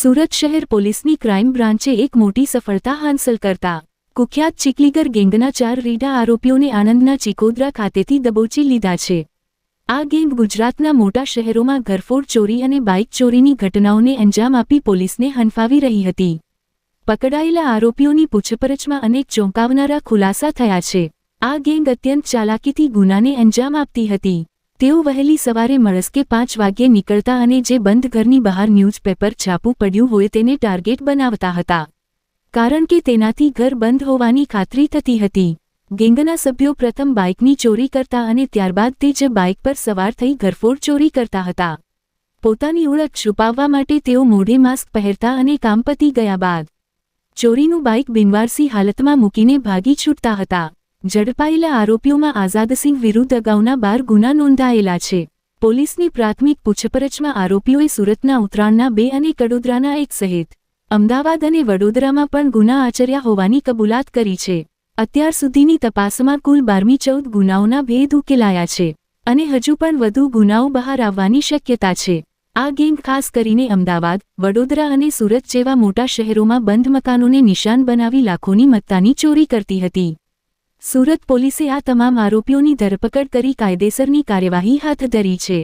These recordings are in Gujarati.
સુરત શહેર પોલીસની ક્રાઇમ બ્રાન્ચે એક મોટી સફળતા હાંસલ કરતા કુખ્યાત ચીકલીગર ગેંગના 4 રીઢા આરોપીઓને આણંદના ચિકોદ્રા ખાતેથી દબોચી લીધા છે। આ ગેંગ ગુજરાતના મોટા શહેરોમાં ઘરફોડ ચોરી અને બાઇક ચોરીની ઘટનાઓને અંજામ આપી પોલીસને હંફાવી રહી હતી। પકડાયેલા આરોપીઓની પૂછપરછમાં અનેક ચોંકાવનારા ખુલાસા થયા છે। આ ગેંગ અત્યંત ચાલાકીથી ગુનાને અંજામ આપતી હતી। તેઓ વહેલી સવારે મળસ્કે 5 વાગ્યે નીકળતા અને જે બંધ ઘરની બહાર ન્યૂઝપેપર છાપું પડ્યું હોય તેને ટાર્ગેટ બનાવતા હતા, કારણ કે તેનાથી ઘર બંધ હોવાની ખાતરી થતી હતી। ગેંગના સભ્યો પ્રથમ બાઇકની ચોરી કરતા અને ત્યારબાદ તે જ બાઇક પર સવાર થઈ ઘરફોડ ચોરી કરતા હતા। પોતાની ઓળખ છુપાવવા માટે તેઓ મોઢે માસ્ક પહેરતા અને કામ પતી ગયા બાદ ચોરીનું બાઇક બિનવારસી હાલતમાં મૂકીને ભાગી છૂટતા હતા। ઝડપાયેલા આરોપીઓમાં આઝાદસિંહ વિરુદ્ધ અગાઉના 12 ગુના નોંધાયેલા છે। પોલીસની પ્રાથમિક પૂછપરછમાં આરોપીઓએ સુરતના ઉત્તરાણના 2 અને કડોદરાના 1 સહિત અમદાવાદ અને વડોદરામાં પણ ગુના આચર્યા હોવાની કબૂલાત કરી છે। અત્યાર સુધીની તપાસમાં કુલ 12મી 14 ગુનાઓના ભેદ ઉકેલાયા છે અને હજુ પણ વધુ ગુનાઓ બહાર આવવાની શક્યતા છે। આ ગેંગ ખાસ કરીને અમદાવાદ, વડોદરા અને સુરત જેવા મોટા શહેરોમાં બંધ મકાનોને નિશાન બનાવી લાખોની મત્તાની ચોરી કરતી હતી। સુરત પોલીસે આ તમામ આરોપીઓની ધરપકડ કરી કાયદેસરની કાર્યવાહી હાથ ધરી છે।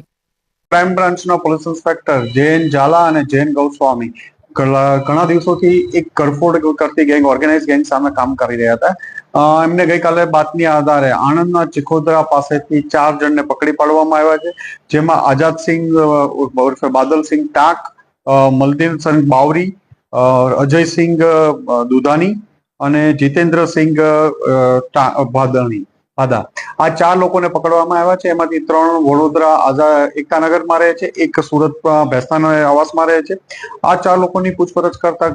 ક્રાઇમ બ્રાન્ચના પોલીસ ઇન્સ્પેક્ટર જૈન ઝાલા અને જૈન ગૌસ્વામી ઘણા દિવસોથી એક ઘરફોડ કરતી ગેંગ, ઓર્ગેનાઇઝ ગેંગ સામે કામ કરી રહ્યા હતા। એમને ગઈકાલે બાતમી આધારે આણંદના ચિકોદ્રા પાસેથી 4 જણને પકડી પાડવામાં આવ્યા છે, જેમાં આઝાદસિંહ બાદલસિંહ ટાંક, મલદીનસિંહ બાવરી, અજયસિંહ દુધાની અને જીતેન્દ્રસિંહ ભાદા, આ 4 લોકોને પકડવામાં આવ્યા છે। એમાંથી 3 વડોદરા એકતાનગરમાં રહે છે, 1 સુરત ભેસ્તાના આવાસમાં રહે છે। આ 4 લોકોની પૂછપરછ કરતા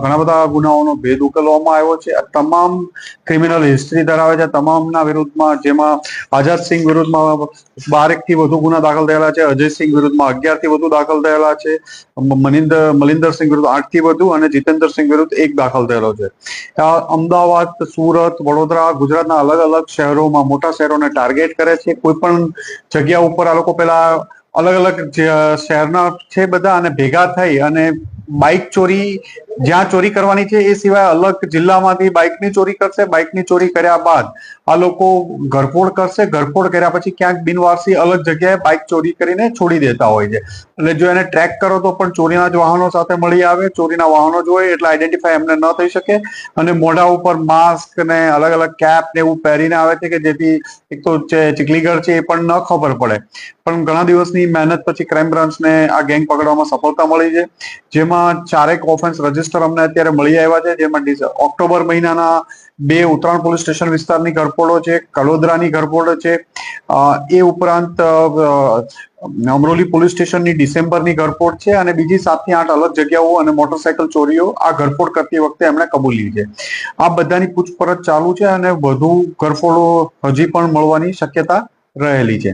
ઘણા બધા ગુનાઓનો ભેદ ઉકેલવામાં આવ્યો છે। આ તમામ ક્રિમિનલ હિસ્ટ્રી ધરાવે છે તમામના વિરુદ્ધમાં, જેમાં આઝાદસિંહ વિરુદ્ધમાં 12 થી વધુ ગુના દાખલ થયેલા છે, અજયસિંહ વિરુદ્ધમાં 11 થી વધુ દાખલ થયેલા છે, મલિંદરસિંહ વિરુદ્ધ 8 થી વધુ અને જીતેન્દ્રસિંહ વિરુદ્ધ 1 દાખલ થયેલો છે। અમદાવાદ, સુરત, વડોદરા, ગુજરાતના અલગ અલગ શહેરોમાં, મોટા શહેરોને ટાર્ગેટ કરે છે। કોઈ પણ જગ્યા ઉપર આ લોકો પેલા અલગ અલગ શહેરના છે બધા અને ભેગા થઈ અને બાઇક ચોરી જ્યાં ચોરી કરવાની છે એ સિવાય અલગ જિલ્લામાંથી બાઇકની ચોરી કરશે। બાઇકની ચોરી કર્યા બાદ આ લોકો ઘરફોડ કરશે। ઘરફોડ કર્યા પછી ક્યાંક બિનવારસી અલગ જગ્યાએ બાઇક ચોરી કરીને છોડી દેતા હોય છે। એટલે જો એને ટ્રેક કરો તો પણ ચોરીના જ વાહનો સાથે મળી આવે। ચોરીના વાહનો જ હોય એટલે આઈડેન્ટિફાય એમને ન થઈ શકે અને મોઢા ઉપર માસ્ક ને અલગ અલગ કેપ ને એવું પહેરીને આવે છે કે જેથી એક તો ચીકલીગર છે એ પણ ન ખબર પડે। પણ ઘણા દિવસની મહેનત પછી ક્રાઇમ બ્રાન્ચને આ ગેંગ પકડવામાં સફળતા મળી છે, જેમાં 4 ઓફેન્સ રજીસ્ટર અમને અત્યારે મળી આવ્યા છે। જેમાં ઓક્ટોબર મહિનાના 2 ઉત્તરાણ પોલીસ સ્ટેશન વિસ્તારની ઘરફોડો છે, કડોદરાની ઘરફોડો છે, એ ઉપરાંત અમરોલી પોલીસ સ્ટેશનની ડિસેમ્બરની ઘરફોડ છે અને બીજી 7 થી 8 અલગ જગ્યાઓ અને મોટરસાયકલ ચોરીઓ આ ઘરફોડ કરતી વખતે એમણે કબૂલી છે। આ બધાની પૂછપરછ ચાલુ છે અને વધુ ઘરફોડો હજી પણ મળવાની શક્યતા રહેલી છે।